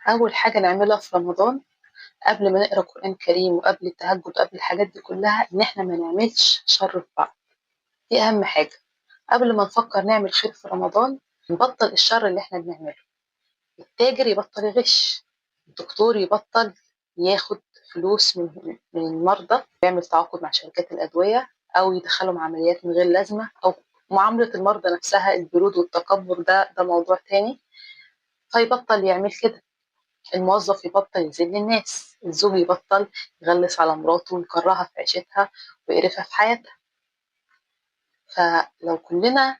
أول حاجة نعملها في رمضان قبل ما نقرا قرآن كريم وقبل التهجد وقبل الحاجات دي كلها إن إحنا ما نعملش شر في بعض. دي أهم حاجة. قبل ما نفكر نعمل خير في رمضان نبطل الشر اللي إحنا بنعمله. التاجر يبطل يغش، الدكتور يبطل ياخد فلوس من المرضى، يعمل تعاقد مع شركات الأدوية أو يدخلهم عمليات من غير لازمة، أو معاملة المرضى نفسها البرود والتكبر، ده موضوع تاني. فيبطل يعمل كده. الموظف يبطل يذل الناس، الزوج يبطل يغلس على مراته ويكرهها في عيشتها ويقرفها في حياتها. فلو كلنا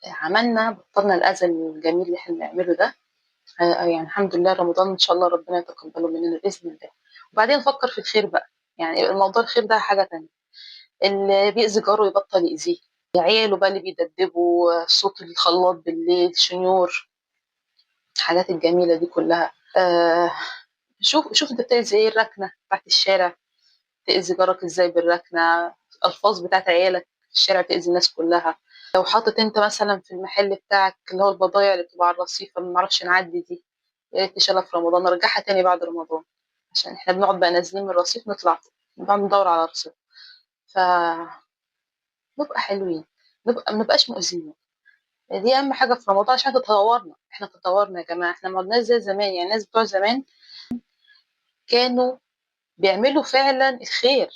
عملنا بطلنا الأذى الجميل اللي احنا بنعمله ده، يعني الحمد لله رمضان إن شاء الله ربنا يتقبله مننا بإذن الله. وبعدين نفكر في الخير بقى. يعني الموضوع الخير ده حاجة تانية. اللي بيأذي جاره يبطل يأذيه، عياله بقى اللي بيدبدبوا، صوت الخلاط بالليل، شنيور، الحاجات الجميلة دي كلها. شوف انت بتأذي ايه، الركنة بتاعت الشارع تأذي جارك ازاي بالركنة، الألفاظ بتاعت عيالك في الشارع تأذي الناس كلها. لو حاطط انت مثلا في المحل بتاعك اللي هو البضايع اللي بتبقى على الرصيف ما نعرفش نعدي دي، يا ريت تشيلها في رمضان نرجعها تاني بعد رمضان، عشان احنا بنقعد بقى نازلين من الرصيف نطلع نقعد ندور على الرصيف. فنبقى حلوين، ما نبقاش مؤذيين. دي أهم حاجة في رمضان عشان تطورنا. احنا تطورنا يا جماعة، احنا ما عدناش زي زمان. يعني الناس بتوع زمان كانوا بيعملوا فعلا الخير.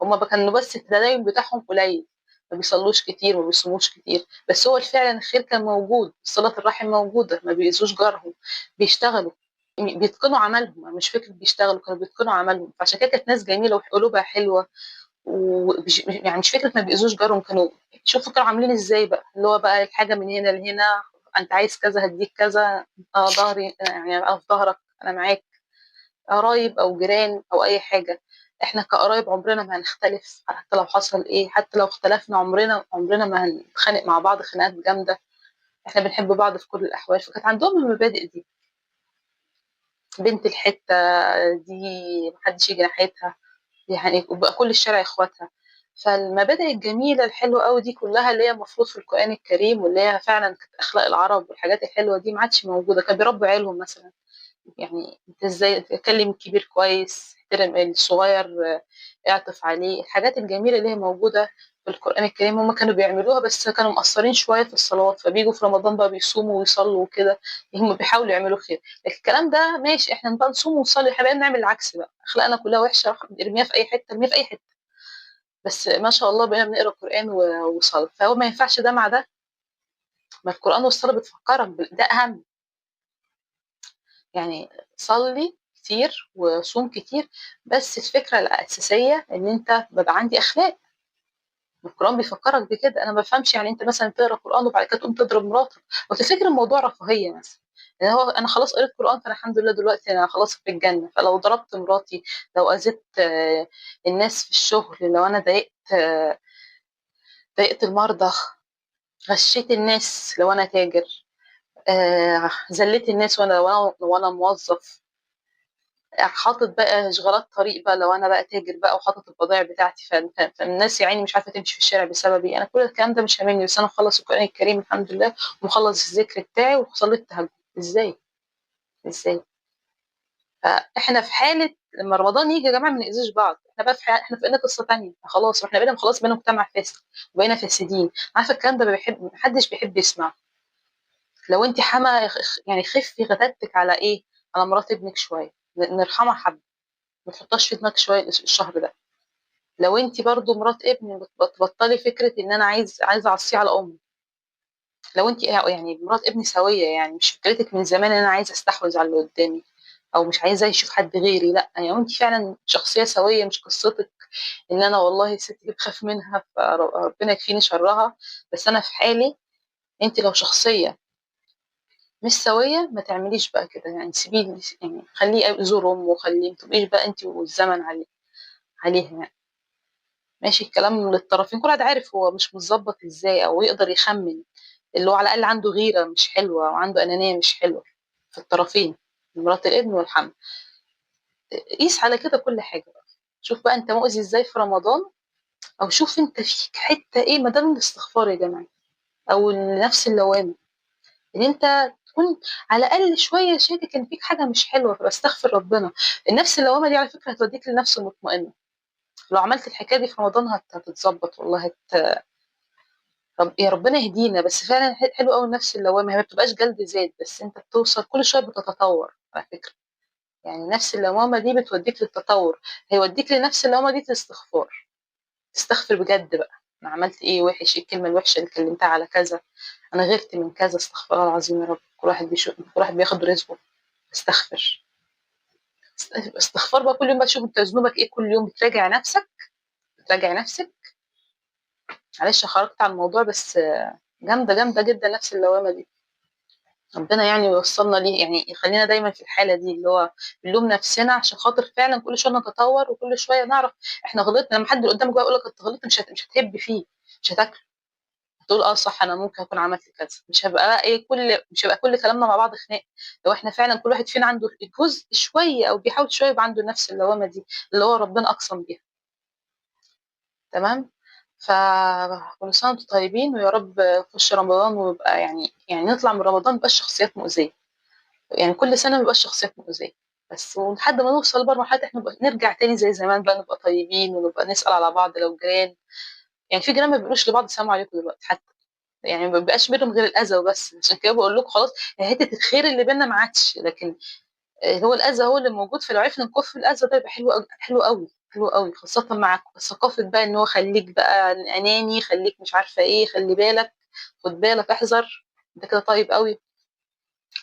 هما كانوا بس التدين بتاعهم قليل، ما بيصلوش كتير ما بيصوموش كتير، بس هو فعلا الخير كان موجود، صلة الرحم موجودة، ما بيأذوش جارهم، بيشتغلوا، بيتقنوا عملهم. مش فكرة بيشتغلوا، كانوا بيتقنوا عملهم. فعشان كده كانت ناس جميلة وقلوبها حلوة. يعني مش فكرة ما بيأذوش جارهم، كانوا شوفوا كانوا عاملين ازاي بقى، اللي هو بقى الحاجة من هنا لهنا، انت عايز كذا هديك كذا، اه ظهري يعني انا في ظهرك انا معاك. قرايب او جيران او اي حاجه، احنا كقرايب عمرنا ما هنختلف، حتى لو حصل ايه، حتى لو اختلفنا عمرنا ما هنتخانق مع بعض خناقات جامده. احنا بنحب بعض في كل الاحوال. فكانت عندهم المبادئ دي. بنت الحته دي محدش يجي ناحيتها، يعني وبقى كل الشارع اخواتها. فالمبادئ الجميله الحلوه قوي دي كلها اللي هي المفروض في القران الكريم، واللي هي فعلا كانت اخلاق العرب والحاجات الحلوه دي، ما عادش موجوده. كانوا بيربوا عيالهم مثلا، يعني انت ازاي تكلم الكبير كويس، احترم الصغير، اعطف عليه. الحاجات الجميله اللي هي موجوده في القران الكريم هم كانوا بيعملوها، بس كانوا مقصرين شويه في الصلوات، فبيجوا في رمضان بقى بيصوموا ويصلوا وكده. هم بيحاولوا يعملوا خير. لكن الكلام ده ماشي، احنا بقى نصوم ونصلي، احنا بقى نعمل العكس بقى، اخلاقنا كلها وحشه، ارميها في اي حته، ارميها في اي حته. بس ما شاء الله بقينا بنقرا قران وصلاه، فهو ما ينفعش ده مع ده. ما القران والصلاه بتفكرك ده اهم. يعني صلي كتير وصوم كتير، بس الفكرة الأساسية إن أنت بيبقى عندي أخلاق. القرآن بيفكرك بكده. أنا ما بفهمش يعني أنت مثلا تقرا قرآن وبعد كده تقوم تضرب مراتك وتفتكر الموضوع رفاهية مثلا. يعني هو أنا خلاص قريت قرآن، فأنا الحمد لله دلوقتي أنا خلاص في الجنة. فلو ضربت مراتي، لو أذيت الناس في الشغل، لو أنا ضايقت المرضى، غشيت الناس لو أنا تاجر، ذليت الناس وأنا موظف، حاطط بقى اشغالات طريق بقى لو انا بقى تاجر بقى وحاطط البضائع بتاعتي، فالناس يعني مش عارفه تمشي في الشارع بسببي. انا كل الكلام ده مش هاممني، بس انا مخلص القران الكريم الحمد لله، ومخلص الذكر بتاعي وصليت التهجد. ازاي؟ فاحنا في حاله لما رمضان يجي يا جماعه ما ناذيش بعض. احنا بقى احنا في قصه تانية خلاص، واحنا بقينا خلاص بقينا مجتمع فاسد وبقينا فاسدين. عارفه الكلام ده محدش بيحب يسمعه. لو انت حما يعني خفي غتاتك على ايه، على مرات ابنك شويه، نرحمها حبه، ما تحطهاش في دماغك شويه الشهر ده. لو انت برضو مرات ابن بتبطلي فكره ان انا عايزه اعصيه على امي. لو انت يعني مرات ابني سويه، يعني مش فكرتك من زمان ان انا عايزه استحوذ على اللي قدامي او مش عايزه يشوف حد غيري، لا يعني انت فعلا شخصيه سويه، مش قصتك ان انا والله ست دي بخاف منها فربنا يكفيني شرها. بس انا في حالي، انت لو شخصيه مش سويه ما تعمليش بقى كده، يعني سيبيه، يعني خليه يزور امه، وخليه ما تبقيش بقى انت والزمن عليها يعني. ماشي الكلام للطرفين، كل واحد عارف هو مش متظبط ازاي، او يقدر يخمن. اللي هو على الاقل عنده غيره مش حلوه وعنده انانيه مش حلوه في الطرفين، مرات الابن والحمل. قيس على كده كل حاجه بقى. شوف بقى انت مؤذي ازاي في رمضان، او شوف انت فيك حته ايه، ما ده من الاستغفار يا جماعه، او نفس اللوامه، ان انت تكون على الاقل شويه شاكك ان فيك حاجه مش حلوه، فبستغفر ربنا. النفس اللوامه دي على فكره هتوديك لنفس مطمئنه. لو عملت الحكايه دي في رمضان هتتظبط والله. يا ربنا يهدينا. بس فعلا حلو قوي النفس اللوامه، هي ما بتبقاش جلد ذات، بس انت بتوصل كل شويه بتتطور على فكره. يعني نفس اللوامه دي بتوديك للتطور، هيوديك لنفس اللوامه دي الاستغفار. تستغفر بجد بقى، انا عملت ايه وحش، ايه الكلمه الوحشه اللي كلمتها على كذا، انا غيرت من كذا، استغفر الله العظيم يا رب. كل واحد بيشوف، كل واحد بياخد رزقه. استغفر. استغفار بقى كل يوم، بقى تشوف انت ذنوبك ايه كل يوم، بتراجع نفسك. بتراجع نفسك. معلش خرجت عن الموضوع، بس جامده جامده جدا نفس اللوامه دي. ربنا يعني يوصلنا ليه، يعني يخلينا دايما في الحاله دي اللي هو بنلوم نفسنا عشان خاطر فعلا كل شويه نتطور، وكل شويه نعرف احنا غلطنا. لما حد اللي قدامك بقى يقول لك انت غلطت، مش هتهب فيه، مش هتاكله. تقول اه صح، انا ممكن اكون عملت كذا. مش هيبقى كل كلامنا مع بعض خناق. لو احنا فعلا كل واحد فينا عنده جزء شويه، او بيحاول شويه يبقى عنده نفس اللوامه دي اللي هو ربنا اقسم بيها. تمام. فكل سنه وانتم طيبين، ويا رب نخش رمضان ويبقى يعني نطلع من رمضان مبقاش شخصيات مؤذيه. يعني كل سنه مبقاش شخصيات مؤذيه. بس ولحد ما نوصل بقى مرحله احنا نرجع تاني زي زمان بقى، نبقى طيبين ونبقى نسال على بعض لو جيران. يعني في جيران ما بيقولوش لبعض السلام عليكم دلوقتي حتى. يعني ما بيبقاش بينهم غير الاذى وبس. عشان كده بقول لكم خلاص، حته الخير اللي بينا ما عادش، لكن هو الاذى هو اللي موجود. فلو عرفنا نكف الاذى ده يبقى حلو قوي، حلو قوي، حلو قوي. خاصه مع ثقافه بقى ان هو خليك بقى اناني، خليك مش عارفه ايه، خلي بالك، خد بالك، احذر. انت كده طيب قوي.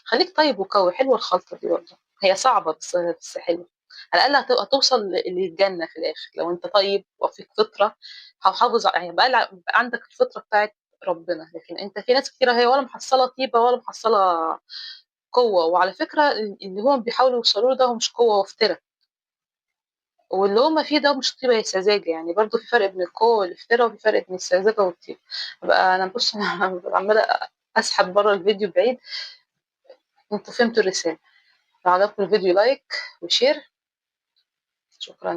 خليك طيب وقوي. حلوه الخلطه دي برضه. هي صعبه بس حلوه. على الاقل هتوصل للجنه في الاخر لو انت طيب وفيك فطره. هتحافظ يعني بقى عندك الفطره بتاعت ربنا. لكن انت في ناس كتيره هي ولا محصله طيبه ولا محصله قوه. وعلى فكره اللي هم بيحاولوا يوصلوا له ده هو مش قوه وافتراء. واللي هم فيه ده مش طيبه، هي سذاجه. يعني برضه في فرق بين القوه والافتراء، وفي فرق بين السذاجه والطيبه. بقى انا بص انا عماله اسحب بره الفيديو بعيد. انتوا فهمتوا الرساله. لو عجبكم الفيديو لايك وشير. شكرا.